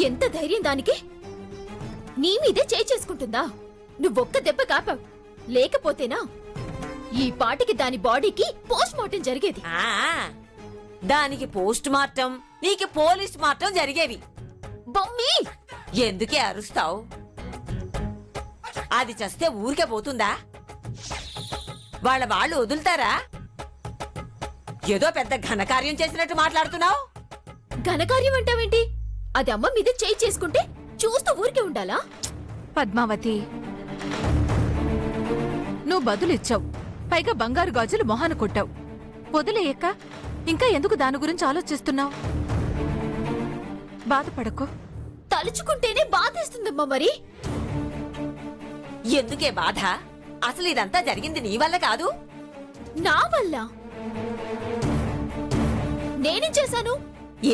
ఎంత ధైర్యం దానికి? నీ మీదే చేసుకుంటుందా? నువ్వొక్క దెబ్బ కాపావు, లేకపోతేనా ఈ పాటికి దాని బాడీకి పోస్ట్ మార్టం జరిగేది. దానికి పోస్ట్ మార్టం, నీకు పోలీస్ మార్టం జరిగేవి. బొమ్మి, ఎందుకే అరుస్తావు? అది చస్తే ఊరికే పోతుందా? వాళ్ళు వదులుతారా? ఏదో పెద్ద ఘనకార్యం చేసినట్టు మాట్లాడుతున్నావు. ఘనకార్యం అంటావేంటి? అది అమ్మ మీద చేసుకుంటే చూస్తూ ఊరికే ఉండాలా? పద్మావతి, నువ్వు బదులిచ్చావు, పైగా బంగారు గాజులు మొహాన కొట్టావు. వదిలేయక్క, ఇంకా ఎందుకు దాని గురించి ఆలోచిస్తున్నావు? బాధపడకు. తలుచుకుంటేనే బాధేస్తుందమ్మా. మరి ఎందుకే బాధ? అసలు ఇదంతా జరిగింది నీ వల్ల కాదు, నా వల్ల. నేనేం చేశాను?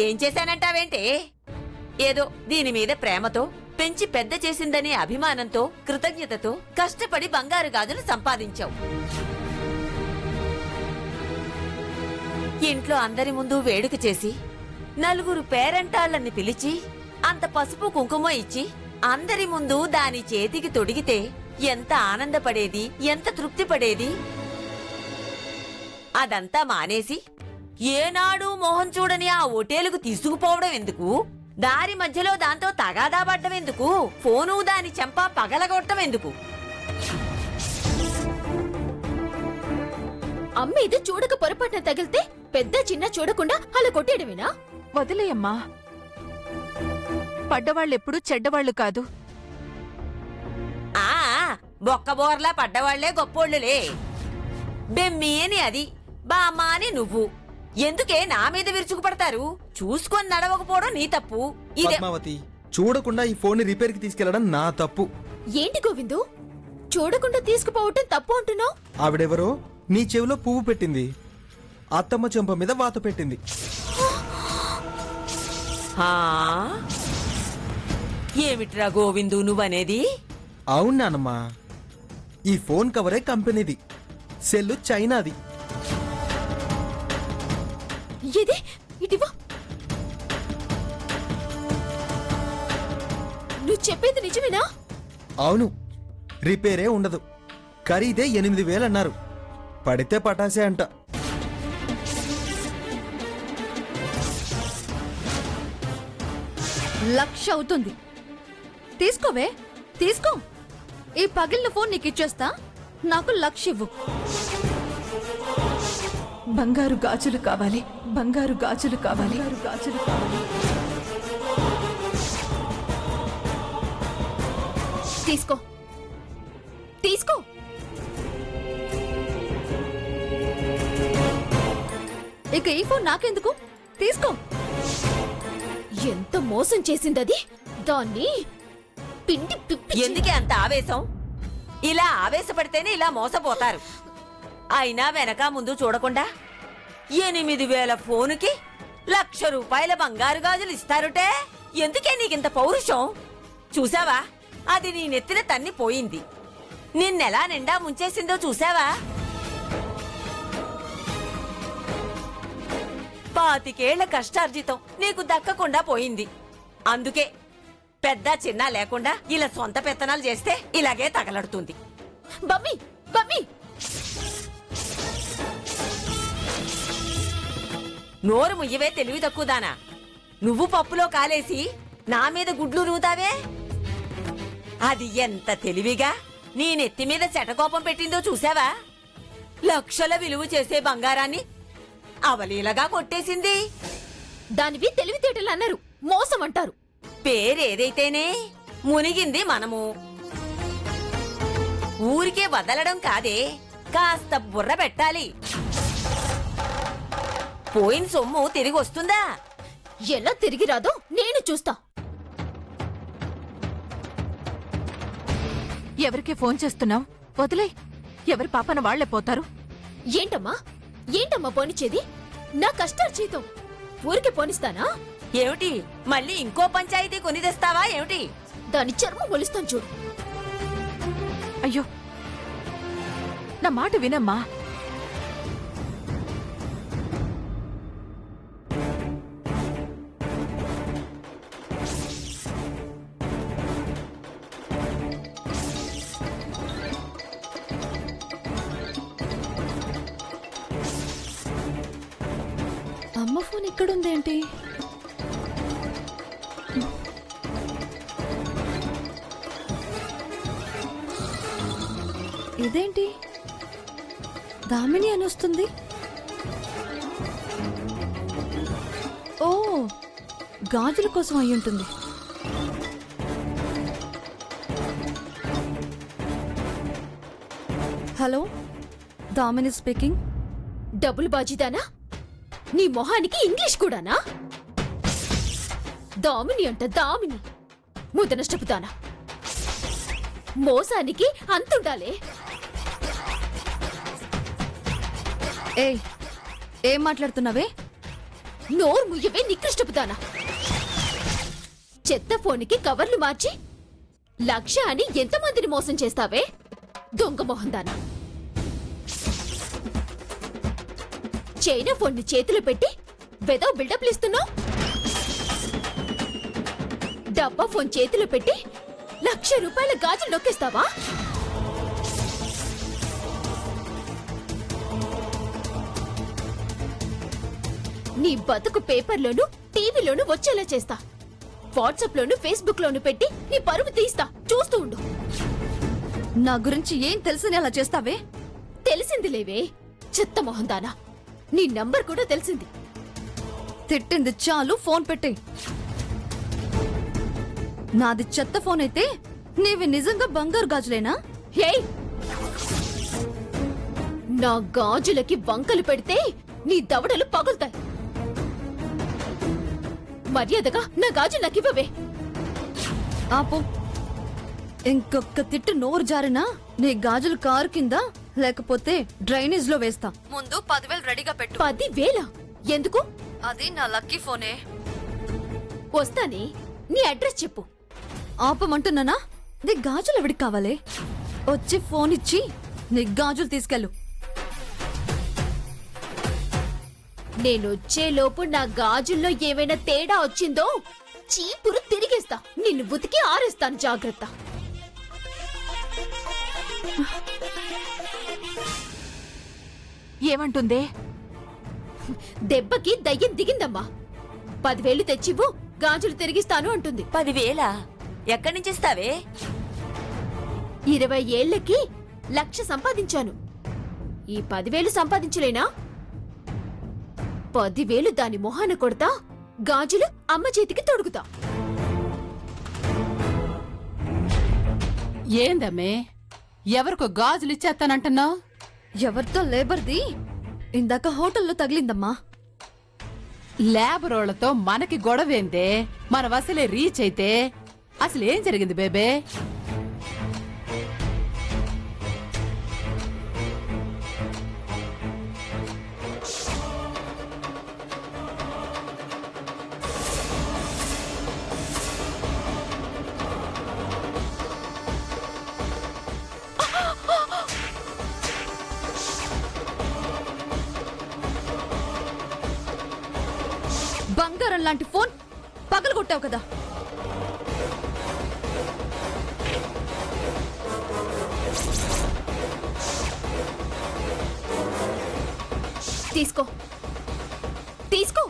ఏం చేశానంటావేంటే? ఏదో దీని మీద ప్రేమతో పెంచి పెద్ద చేసిందనే అభిమానంతో, కృతజ్ఞతతో కష్టపడి బంగారు గాజులు సంపాదించావు. ఇంట్లో అందరి ముందు వేడుక చేసి, నలుగురు పేరంటాళ్ళని పిలిచి, అంత పసుపు కుంకుమ ఇచ్చి, అందరి ముందు దాని చేతికి తొడిగితే ఎంత ఆనందపడేది, ఎంత తృప్తి పడేది. అదంతా మానేసి ఏనాడు మోహం చూడని ఆ హోటేలుకు తీసుకుపోవడం ఎందుకు? దారి మధ్యలో దాంతో తగాదా పడ్డం ఎందుకు? ఫోను దాని చెంప పగలగొట్టడం ఎందుకు? అమ్మేది చూడక పొరపాటున తగిలితే పెద్ద చిన్న చూడకుండా అలా కొట్టేయడమేనా? వదిలేయమ్మా, పడ్డవాళ్ళెప్పుడు చెడ్డవాళ్లు కాదు. ఆ బొక్కబోర్లా పడ్డవాళ్లే గొప్పోళ్లులే. బెమ్మి అని అది, బామ్మ అని నువ్వు. ఎందుకే నా మీద విరుచుకుపడతారు? చూసుకొని నడవకపోవడం నీ తప్పు. ఇదే పద్మావతి, చూడకుండా ఈ ఫోన్ ని రిపేర్ కి తీసుకెళ్లడం నా తప్పు. ఏంటి గోవిందు, చూడకుండా తీసుకుపోవటం తప్పు అంటున్నావు? ఆవిడెవరో నీ చెవిలో పువ్వు పెట్టింది, అత్తమ్మ చెంప మీద వాత పెట్టింది. ఏమిట్రా గోవిందు నువ్వనేది? అవును నానమ్మా, ఈ ఫోన్ కవరే కంపెనీది, సెల్లు చైనాది. ఇది ఇటివా? నువ్వు చెప్పేది నిజమేనా? అవును, రిపేరే ఉండదు. ఖరీదే 8,000 అన్నారు. పడితే పటాసే అంట. లక్ష అవుతుంది. తీసుకోవే, తీసుకో. ఈ పగిలిన ఫోన్ నీకు ఇచ్చేస్తా. నాకు 1,00,000 ఇవ్వు. బంగారు గాజులు కావాలి, బంగారు గాజులు కావాలి, బంగారు గాజులు కావాలి. తీసుకో, తీసుకో. ఇక ఈ ఫోన్ నాకెందుకు? తీసుకో. ఎంత మోసం చేసిందది. దాన్ని పిండి పిప్పి. ఎందుకే అంత ఆవేశం? ఇలా ఆవేశపడితేనే ఇలా మోసపోతారు. అయినా వెనక ముందు చూడకుండా 8,000 ఫోనుకి 1,00,000 రూపాయల బంగారు గాజులు ఇస్తారుటే. ఎందుకే నీకింత పౌరుషం? చూసావా, అది నీ నెత్తిన తన్ని పోయింది. నిన్నెలా నిండా ముంచేసిందో చూసావా? 25 ఏళ్ల కష్టార్జితం నీకు దక్కకుండా పోయింది. అందుకే పెద్ద చిన్న లేకుండా ఇలా సొంత పెత్తనాలు చేస్తే ఇలాగే తగలడుతుంది. బమ్మి, బమ్మి, నోరు ముయ్యవే తెలివి తక్కువదానా. నువ్వు పప్పులో కాలేసి నా మీద గుడ్లు నూతావే. అది ఎంత తెలివిగా నీ నెత్తి మీద చెటకోపం పెట్టిందో చూసావా? లక్షల విలువ చేసే బంగారాన్ని అవలీలగా కొట్టేసింది. దానివి తెలివితేటలు అన్నారు, మోసం అంటారు. పేరేదైతేనే మునిగింది మనము. ఊరికే వదలడం కాదే, కాస్త బుర్ర పెట్టాలి. పోయిన సొమ్ము తిరిగి వస్తుందా? ఎలా తిరిగి రాదో నేను చూస్తా. ఎవరికి ఫోన్ చేస్తున్నావు? వదిలే, ఎవరి పాపన వాళ్లే పోతారు. ఏంటమ్మా, ఏంటమ్మా పోనిచ్చేది? నా కష్టార్జితం ఊరికే పోనిస్తానా? ఏమిటి, మళ్ళీ ఇంకో పంచాయతీ కొని తెస్తావా ఏమిటి? దాని చర్మం ఒలుస్తాను చూడు. అయ్యో, నా మాట వినమ్మా. ఫోన్ ఇక్కడుందేంటి? ఇదేంటి దామిని అని వస్తుంది? ఓ, గాజుల కోసం అయి ఉంటుంది. Hello, Damini speaking. డబుల్ బాజీదానా? నీ మొహానికి ఇంగ్లీష్ కూడానా? దామిని అంట దామిని, ముదనష్టపుతానా? మోసానికి అంతుండాలే. ఏయ్, ఏం మాట్లాడుతున్నావే? నోరు ముయ్యవే నికృష్టపుతానా? చెత్త ఫోన్కి కవర్లు మార్చి 1,00,000 అని ఎంతమందిని మోసం చేస్తావే దొంగ మొహందానా? చైనా ఫోన్ ని చేతిలో పెట్టి వెదో బిల్డప్లు ఇస్తున్నావు. డబ్బా ఫోన్ చేతిలో పెట్టి 1,00,000 రూపాయల గాజులు నొక్కేస్తావా? నీ బతుకు పేపర్లోను టీవీలోను వచ్చేలా చేస్తా. వాట్సాప్ లోను ఫేస్బుక్ లోను పెట్టి నీ పరువు తీస్తా. చూస్తూ ఉండు. నా గురించి ఏం తెలిసిన అలా చేస్తావే? తెలిసింది లేవే చెత్త మొహందానా. నీ నంబర్ కూడా తెలిసింది. తిట్టింది చాలు, ఫోన్ పెట్టే. నాది చెత్త ఫోన్ అయితే నీవి నిజంగా బంగారు గాజులేనా? హేయ్, నా గాజులకి వంకలు పెడితే నీ దవడలు పగులుతాయి. మర్యాదగా నా గాజులు నాకివ్వవే. ఆపు. ఇంకొక్క తిట్టు నోరు జారినా నీ గాజులు కారు కింద లేకపోతే డ్రైనేజ్ లో వేస్తా. ముందు 10,000 రెడీగా పెట్టు. 10,000 ఎందుకు? అది నా లక్కీ ఫోనే. వస్తానే, నీ అడ్రస్ చెప్పు. ఆపమంటున్నానా? నీ గాజులు ఎవడికి కావాలి? వచ్చి ఫోన్ ఇచ్చి నీ గాజులు తీసుకెళ్ళు. నేనొచ్చే లోపు నా గాజుల్లో ఏమైనా తేడా వచ్చిందో చీపురు తిరిగేస్తా. నిన్ను ఉతికి ఆరేస్తాను. జాగ్రత్త. ఏమంటుందే? దెబ్బకి దయ్యం దిగిందమ్మా. 10,000 తెచ్చివ్వు, గాజులు తిరిగిస్తాను అంటుంది. 10,000 ఎక్కడి నుంచి ఇస్తావే? 20 ఏళ్లకి 1,00,000 సంపాదించాను. ఈ 10,000 సంపాదించలేనా? 10,000 దాని మొహాన కొడతా, గాజులు అమ్మ చేతికి తొడుగుతా. ఏందమ్మే, ఎవరికో గాజులు ఇచ్చేస్తానంటున్నావు? ఎవరితో లేబర్ది ఇందాక హోటల్లో తగిలిందమ్మా. లేబరోళ్లతో మనకి గొడవేందే? మన వసలే రీచ్ అయితే అసలు ఏం జరిగింది బేబే? బంగారం లాంటి ఫోన్ పగలు కొట్టావు కదా. తీసుకో, తీసుకో.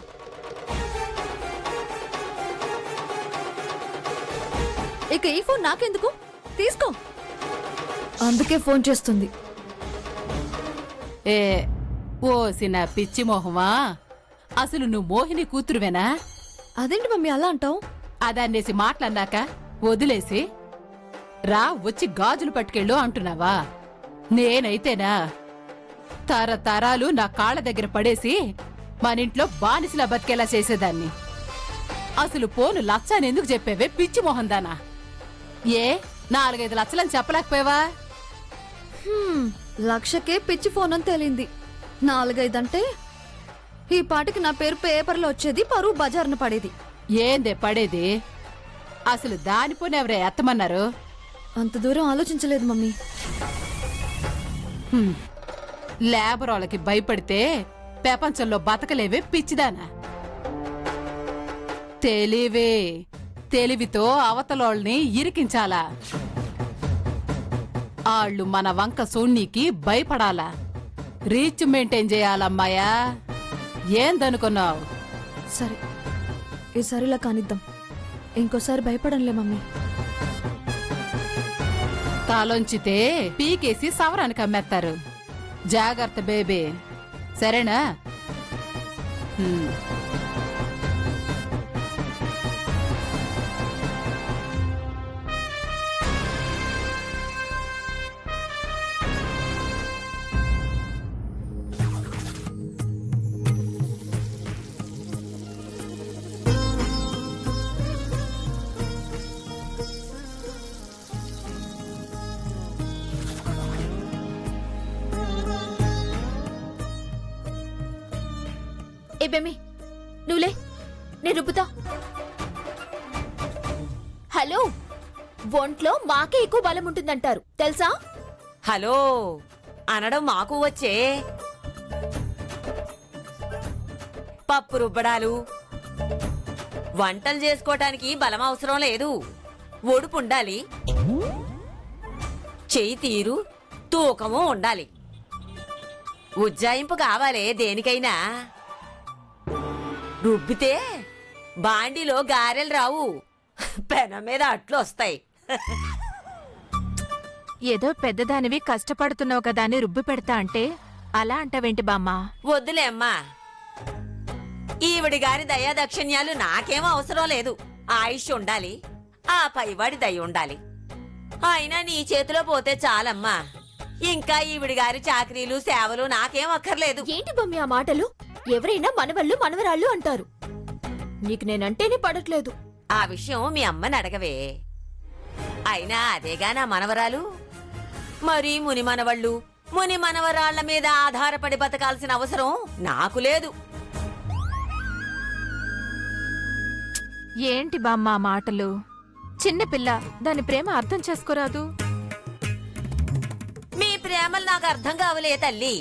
ఇక ఈ ఫోన్ నాకెందుకు? తీసుకో. అందుకే ఫోన్ చేస్తుంది. ఏ ఓసిన పిచ్చి మోహమా, అసలు నువ్వు మోహిని కూతురువేనా? అదేంటి మమ్మీ అలా అంటావు? అదన్నేసి మాట్లాడినాక వదిలేసి రా వచ్చి గాజులు పట్టుకెళ్ళు అంటున్నావా? నేనైతేనా తరతరాలు నా కాళ్ళ దగ్గర పడేసి మనింట్లో బానిసలా బతికేలా చేసేదాన్ని. అసలు పోను 1,00,000 అని ఎందుకు చెప్పేవే పిచ్చి మొహందానా? ఏ 4-5 లక్షలని చెప్పలేకపోయావా? 1,00,000కే పిచ్చి ఫోన్ అని తేలింది. 4-5 అంటే ఈ పాటికి నా పేరు పేపర్లో వచ్చేది, పరువు బజార్న పడేది. ఏందే పడేది? అసలు దాని పోనీ ఎవరే ఎత్తమన్నారు? అంత దూరం ఆలోచించలేదు మమ్మీ. లేబర్ వాళ్ళకి భయపడితే ప్రపంచంలో బతకలేవే పిచ్చిదానా? తెలివితో అవతలోళ్ళని ఇరికించాలా? ఆళ్ళు మన వంక సూణ్ణికి భయపడాలా? Reach maintain చేయాలమ్మాయా. ఏందనుకున్నావు? సరే ఈసారి ఇలా కానిద్దాం. ఇంకోసారి భయపడంలే మమ్మీ. తాళొంచితే పీకేసి సవరానికి అమ్మేస్తారు. జాగ్రత్త బేబీ, సరేనా? హ్మ్. ఏ బేమి, నువ్వులే, నేను రుబ్బుతా. హలో, ఒంట్లో మాకే ఎక్కువ బలం ఉంటుందంటారు తెలుసా? హలో అనడం మాకు వచ్చే. పప్పు రుబ్బడాలు, వంటలు చేసుకోవటానికి బలం అవసరం లేదు. ఒడుపు ఉండాలి, చెయ్యి తీరు, తూకము ఉండాలి. ఉజ్జాయింపు కావాలే దేనికైనా. రుబ్బితే బాండిలో గారెలు రావు, పెనం మీద అట్లు వస్తాయి. ఏదో పెద్దదానివి కష్టపడుతున్నావు కదా అని రుబ్బి పెడతా అంటే అలా అంటావేంటి బామ్మా? వద్దులే అమ్మా, ఈవిడి గారి దయాదక్షిణ్యాలు నాకేమో అవసరం లేదు. ఆయుష్ ఉండాలి, ఆ పైవాడి దయ ఉండాలి. అయినా నీ చేతిలో పోతే చాలమ్మా. ఇంకా ఈవిడి గారి చాకరీలు సేవలు నాకేం అక్కర్లేదు. ఏంటి బమ్మి ఆ మాటలు? ఎవరైనా మనవళ్ళు మనవరాళ్ళు అంటారు. నీకు నేనంటేనే పడట్లేదు. ఆ విషయం మీ అమ్మని అడగవే. అయినా అదేగా నా మనవరాలు. మరి ముని మనవళ్ళు, ముని మనవరాళ్ల మీద ఆధారపడి బతకాల్సిన అవసరం నాకు లేదు. ఏంటి బామ్మ ఆ మాటలు? చిన్నపిల్ల, దాని ప్రేమ అర్థం చేసుకోరాదు? మీ ప్రేమలు నాకు అర్థం కావలే తల్లి.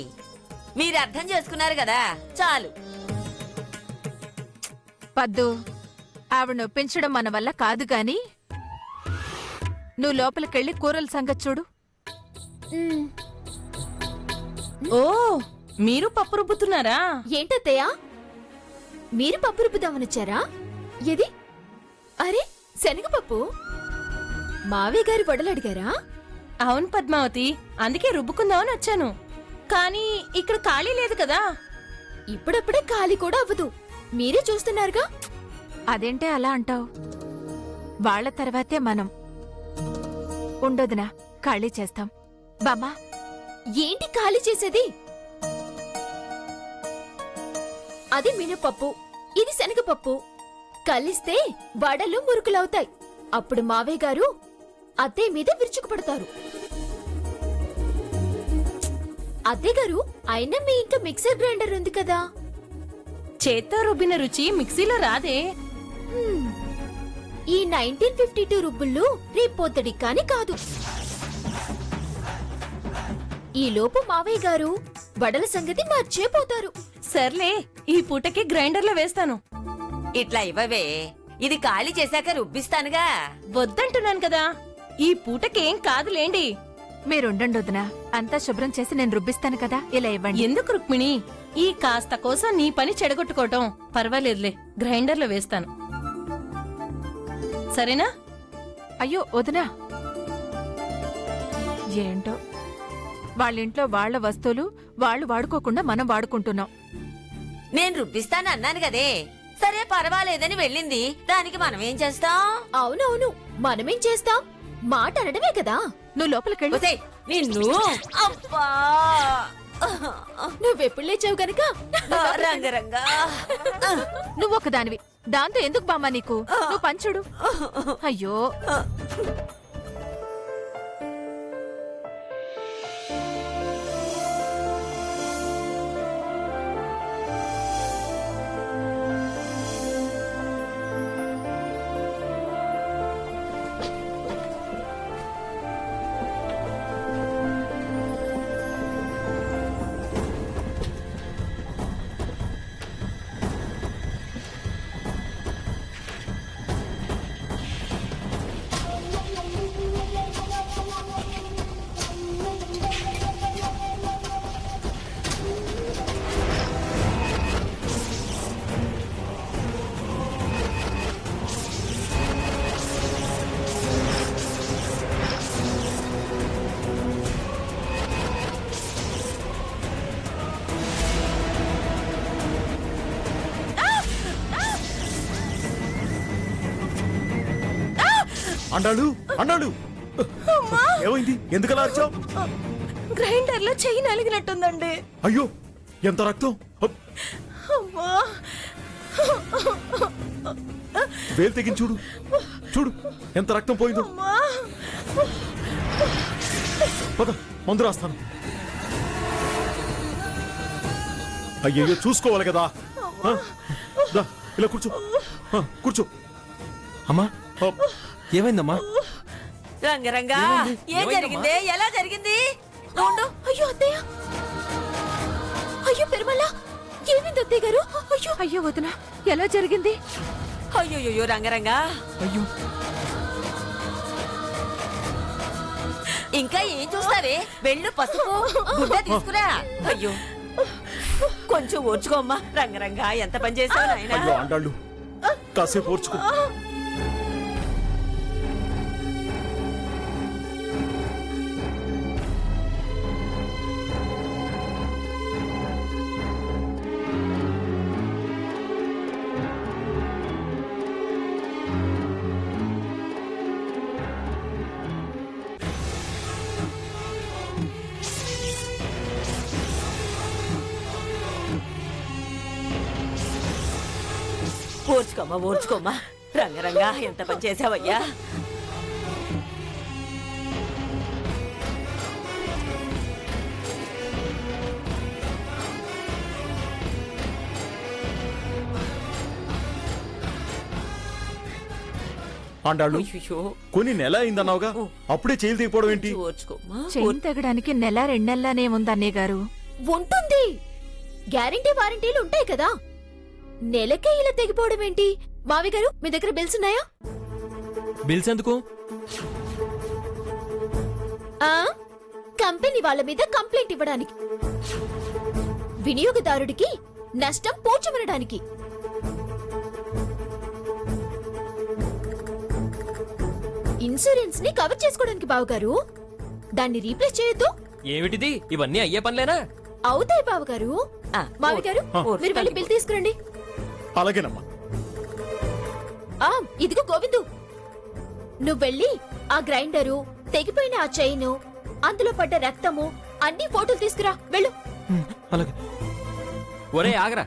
మీరు అర్థం చేసుకున్నారు కదా, చాలు. పద్దు, ఆవిడ నొప్పించడం మన వల్ల కాదు గాని నువ్వు లోపలికెళ్ళి కూరల సంగతి చూడు. ఓ, మీరు పప్పు రుబ్బుతున్నారా? ఏంటత్తయ్యా, మీరు పప్పు రుబ్బుదామనొచ్చారా? ఏది? అరే, శనగపప్పు. మావయ్య గారి వడలు అడిగారా? అవును పద్మావతి, అందుకే రుబ్బుకుందామని వచ్చాను. కానీ ఇక్కడ ఖాళీ లేదు కదా. ఇప్పుడప్పుడే ఖాళీ కూడా అవ్వదు, మీరే చూస్తున్నారుగా. అదేంటే అలా అంటావు? వాళ్ళ తర్వాతే మనం. ఉండొదినా, ఖాళీ చేస్తాం. బామ్మా, ఏంటి ఖాళీ చేసేది? అది మినపప్పు, ఇది శనగపప్పు. కలిస్తే వడలు మురుకులవుతాయి. అప్పుడు మావయ్య గారు అత్తయ్య మీద విరుచుకుపడతారు. అత్తయ్య గారు, అయినా మీ ఇంట్లో మిక్సర్ గ్రైండర్ ఉంది కదా. చేత్తో రుబ్బిన రుచి మిక్సీలో రాదే. హ్మ్. ఈ 1952 రుబ్బుళ్ళు రేపొద్దడి కాని కాదు. ఈ లోపు మావయ్య గారు వడల సంగతి మర్చిపోతారు. సర్లే, ఈ పూటకి గ్రైండర్లో వేస్తాను. ఇట్లా ఇవ్వవే, ఇది ఖాళీ చేశాక రుబ్బిస్తానుగా. వద్దంటున్నాను కదా, ఈ పూటకేం కాదులేండి. మీరుండండి వదినా, అంతా శుభ్రం చేసి నేను రుబ్బిస్తాను కదా. ఇలా ఇవ్వండి. ఎందుకు రుక్మిణి ఈ కాస్త కోసం నీ పని చెడగొట్టుకోవటం? పర్వాలేదులే, గ్రైండర్లో వేస్తాను. సరేనా? అయ్యో వదినా, ఏంటో వాళ్ళింట్లో వాళ్ళ వస్తువులు వాళ్ళు వాడుకోకుండా మనం వాడుకుంటున్నాం. నేను రుబ్బిస్తాను అన్నాను కదే. సరే పర్వాలేదని వెళ్ళింది, దానికి మనమేం చేస్తాం? అవునవును, మనమేం చేస్తాం? మాట అనడమే కదా. నువ్వు లోపలికెళ్ళు. ఒసేయ్, నిన్ను అబ్బా! నువ్వెప్పుడు లేచావు గనక రంగరంగా నువ్వు ఒకదానివి, దాంతో ఎందుకు బామ్మా నీకు? నువ్వు పంచుడు. అయ్యో, అండాలు అండాలు ఏమైంది? ఎందుకలా వచ్చావు? గ్రైండర్ లో చెయ్యి నలిగినట్టుందండి. అయ్యో ఎంత రక్తం! అమ్మా, వేలు తెగించి చూడు, చూడు ఎంత రక్తం పోయిందో. అమ్మా. పద మందు రాస్తాను. అయ్యయ్యో చూసుకోవాలి కదా. ఆ, దా, ఇలా కూర్చో. ఆ, కూర్చో. అమ్మా ఆ, ఏమైందమ్మా? రంగరంగా ఏం జరిగింది? ఎలా జరిగింది? ఉండు. అయ్యో అత్తయ్య, అయ్యో పెరుమల్ల, ఏమైంది అత్తయ్య గారు? అయ్యో అయ్యో వదిన, ఎలా జరిగింది? అయ్యో రంగరంగా, అయ్యో ఇంకా ఏం చూస్తావే? వెళ్ళు, పసుపు గుడ్డ తీసుకురా. అయ్యో కొంచెం ఓర్చుకోమ్మా. రంగరంగా ఎంత పని చేసావు నాయనా. అయ్యో అండాళ్ళు కాసేపు ఓర్చుకో. ఓర్చుకోమ్మా. రంగరంగా ఎంత పని చేసావయ్యా. అండాళ్ళు అయ్యో కొన్ని నెల అయిందన్నావుగా, అప్పుడే చేయలు తీయపోవడం ఏంటి? ఓర్చుకోమ్మా. చెయ్యి తెగడానికి నెల రెండెల్లానే ఉందన్నయ్య గారు. ఉంటుంది, గ్యారంటీ వారంటీలు ఉంటాయి కదా. నెలకే ఇలా తెగిపోవడం ఏంటి? మావి గారు, మీ దగ్గర బిల్స్ ఉన్నాయా? బిల్స్ ఎందుకు? ఆ, కంపెనీ వాళ్ళ మీద కంప్లైంట్ ఇవ్వడానికి, వినియోగదారుడికి నష్టం పూడ్చమనడానికి. ఇన్సూరెన్స్ ని కవర్ చేసుకోవడానికి బావగారు. దాన్ని రీప్లేస్ చేయొద్దు. ఏమిటిది? ఇవన్నీ అయ్యే పనులేనా? అవుతాయి బావగారు. ఆ, మావి గారు, ఓ, మీరు వెళ్ళి బిల్ తీసుకురండి. అలాగేనమ్మా. ఆ, ఇదిగో గోవిందు, నువ్వు వెళ్ళి ఆ గ్రైండరు, తెగిపోయిన ఆ చైను, అందులో పడ్డ రక్తము అన్ని ఫోటోలు తీసుకురా. వెళ్ళు. అలాగే. ఒరే ఆగరా.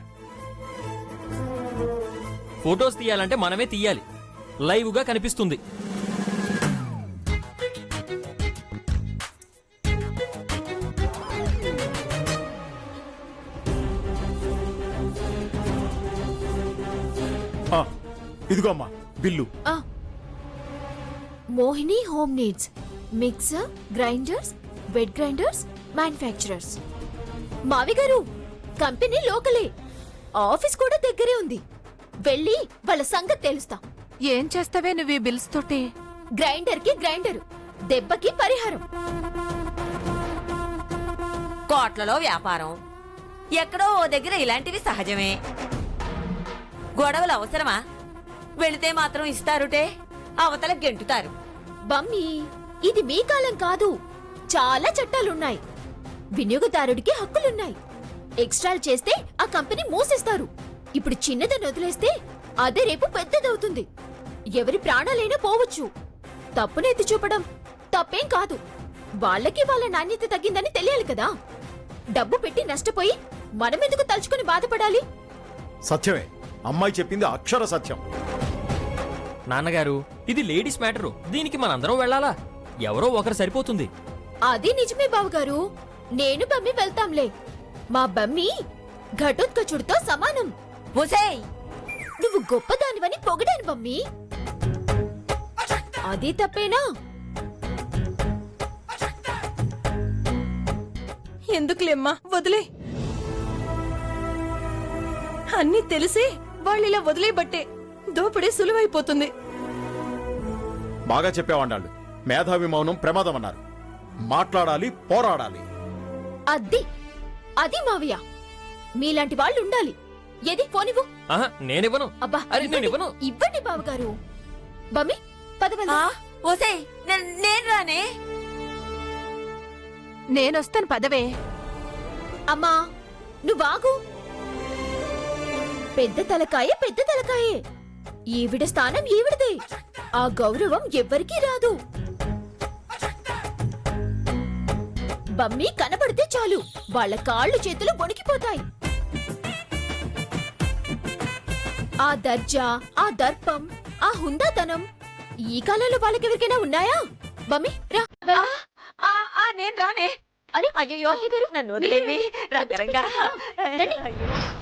ఫొటోస్ తీయాలంటే మనమే తీయాలి, లైవ్ గా కనిపిస్తుంది. ఆ, ఇదిగో అమ్మా బిల్లు. ఆ, Mohini home needs, mixer, grinders, wet grinders, manufacturers. మావి గారు, కంపెనీ లోకలే, ఆఫీస్ కూడా దగ్గరే ఉంది. వెళ్ళి వాళ్ళ సంగతి తెలుస్తా. ఏం చేస్తావే నువ్వు ఈ బిల్స్ తోటి? గ్రైండర్ కి గ్రైండరు, దెబ్బకి పరిహారం. కోట్లలో వ్యాపారం, ఎక్కడో ఓ దగ్గర ఇలాంటివి సహజమే. గొడవలు అవసరమా? వెళితే మాత్రం ఇస్తారుటే, అవతల గెంటుతారు. బమ్మి, ఇది మీ కాలం కాదు. చాలా చట్టాలున్నాయి. వినియోగదారుడికి హక్కులున్నాయి. ఎక్స్ట్రాలు చేస్తే ఆ కంపెనీ మూసేస్తారు. ఇప్పుడు చిన్నదని వదిలేస్తే అదే రేపు పెద్దదవుతుంది. ఎవరి ప్రాణాలైనా పోవచ్చు. తప్పునెత్తి చూపడం తప్పేం కాదు. వాళ్ళకి వాళ్ళ నాణ్యత తగ్గిందని తెలియాలి కదా. డబ్బు పెట్టి నష్టపోయి మనమెందుకు తలుచుకుని బాధపడాలి? సత్యమే, అమ్మాయి చెప్పింది అక్షర సత్యం. నాన్నగారు, ఇది లేడీస్ మ్యాటరు, దీనికి మనందరం వెళ్ళాలా? ఎవరో ఒకరు సరిపోతుంది. అది నిజమే బావగారు. నేను బమ్మి వెళ్తాంలే. మా బమ్మి ఘటోత్కచుడితో సమానం. ఒసేయ్, నువ్వు గొప్పదానివని పొగిడాను బమ్మి. అది తప్పేనా? ఎందుకులేమ్మా, వదిలే. అన్నీ తెలిసి వాళ్ళిలా వదిలేబట్టే దోపిడీ సులువైపోతుంది. బాగా చెప్పావండాళ్ళు. మేధావి మౌనం ప్రమాదం అన్నారు. మాట్లాడాలి, పోరాడాలి. అది మావయ్య, మీలాంటి వాళ్ళు ఉండాలి. ఏది పోనివ్వు. ఆహా, నేనివ్వను. అబ్బా, అరే, నేనివ్వను. ఇవ్వండి బావగారు. బమ్మి, పదవల్ల. ఒసేయ్, నేను రానే. నేనొస్తాను పదవే. అమ్మా, నువ్వాగు. పెద్ద తలకాయే. ఈవిడ స్థానం ఈవిడదే. ఆ గౌరవం ఎవ్వరికీ రాదు. బమ్మి కనబడితే చాలు వాళ్ళ కాళ్ళు చేతులు వణికిపోతాయి. ఆ దర్జా, ఆ దర్పం, ఆ హుందాతనం ఈ కాలంలో వాళ్ళకెవరికైనా ఉన్నాయా? బమ్మి రా. నేను రానే. అయ్యో నన్ను వదిలేండి. రంగరంగా. అయ్యో.